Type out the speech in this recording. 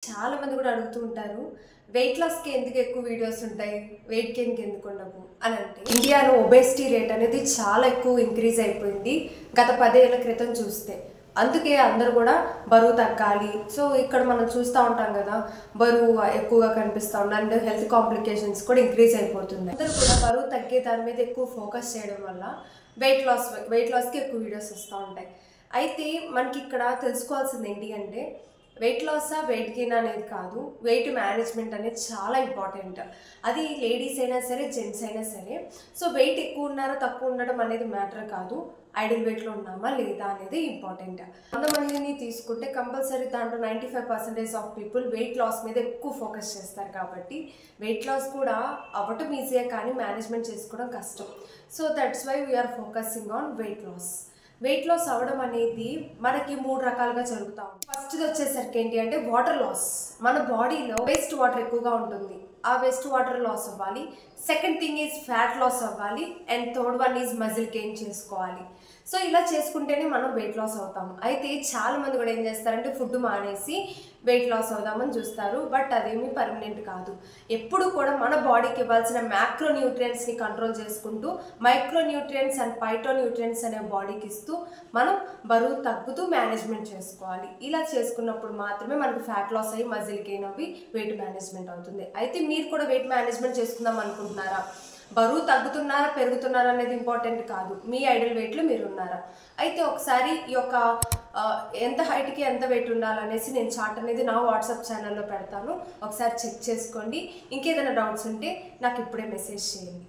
చాలా మంది కూడా అడుగుతూ ఉంటారు, వెయిట్ లాస్కి ఎందుకు ఎక్కువ వీడియోస్ ఉంటాయి, వెయిట్ గెయిన్కి ఎందుకు ఉండవు అని. అంటే ఇండియాలో ఒబేసిటీ రేట్ అనేది చాలా ఎక్కువ ఇంక్రీజ్ అయిపోయింది గత 10 ఏళ్ల క్రితం చూస్తే. అందుకే అందరూ కూడా బరువు తగ్గాలి. సో ఇక్కడ మనం చూస్తూ ఉంటాం కదా, బరువు ఎక్కువగా కనిపిస్తూ ఉంది అండ్ హెల్త్ కాంప్లికేషన్స్ కూడా ఇంక్రీజ్ అయిపోతుంది. అందరూ కూడా బరువు తగ్గే దాని మీద ఎక్కువ ఫోకస్ చేయడం వల్ల వెయిట్ లాస్కి ఎక్కువ వీడియోస్ వస్తూ ఉంటాయి. అయితే మనకి ఇక్కడ తెలుసుకోవాల్సింది ఏంటి అంటే, వెయిట్ లాసా వెయిట్ గెయిన్ అనేది కాదు, వెయిట్ మేనేజ్మెంట్ అనేది చాలా ఇంపార్టెంట్. అది లేడీస్ అయినా సరే, జెంట్స్ అయినా సరే. సో వెయిట్ ఎక్కువ ఉన్నారా తక్కువ ఉండడం అనేది మ్యాటర్ కాదు, ఐడియల్ వెయిట్లో ఉన్నామా లేదా అనేది ఇంపార్టెంట్. కొంతమందిని తీసుకుంటే కంపల్సరీ దాంట్లో 95% ఆఫ్ పీపుల్ వెయిట్ లాస్ మీద ఎక్కువ ఫోకస్ చేస్తారు. కాబట్టి వెయిట్ లాస్ కూడా అవ్వటం ఈజీయే, కానీ మేనేజ్మెంట్ చేసుకోవడం కష్టం. So that's why we are focusing on weight loss. Weight loss అవ్వడం అనేది మనకి 3 రకాలుగా జరుగుతూ ఉంటుంది. ఫస్ట్ది వచ్చేసరికి ఏంటి అంటే వాటర్ లాస్. మన బాడీలో వేస్ట్ వాటర్ ఎక్కువగా ఉంటుంది, ఆ వేస్ట్ వాటర్ లాస్ అవ్వాలి. Second thing is fat loss అవ్వాలి. And third one is muscle gain చేసుకోవాలి. సో ఇలా చేసుకుంటేనే మనం వెయిట్ లాస్ అవుతాము. అయితే చాలా మంది కూడా ఏం చేస్తారంటే ఫుడ్ మానేసి వెయిట్ లాస్ అవుదామని చూస్తారు, బట్ అదేమీ పర్మనెంట్ కాదు. ఎప్పుడు కూడా మన బాడీకి ఇవ్వాల్సిన మ్యాక్రో న్యూట్రియంట్స్ని కంట్రోల్ చేసుకుంటూ మైక్రో న్యూట్రియంట్స్ అండ్ పైటో న్యూట్రియంట్స్ అనే బాడీకి ఇస్తూ మనం బరువు తగ్గుతూ మేనేజ్మెంట్ చేసుకోవాలి. ఇలా చేసుకున్నప్పుడు మాత్రమే మనకు ఫ్యాట్ లాస్ అయ్యి మజిల్ గెయిన్ అవి వెయిట్ మేనేజ్మెంట్ అవుతుంది. అయితే మీరు కూడా వెయిట్ మేనేజ్మెంట్ చేసుకుందాం అనుకుంటున్నారా? బరువు తగ్గుతున్నారా పెరుగుతున్నారా అనేది ఇంపార్టెంట్ కాదు, మీ ఐడియల్ వెయిట్లో మీరు ఉన్నారా? అయితే ఒకసారి ఈ యొక్క ఎంత హైట్కి ఎంత వెయిట్ ఉండాలనేసి నేను చార్ట్ అనేది నా వాట్సాప్ ఛానల్లో పెడతాను, ఒకసారి చెక్ చేసుకోండి. ఇంకేదైనా డౌట్స్ ఉంటే నాకు ఇప్పుడే మెసేజ్ చేయండి.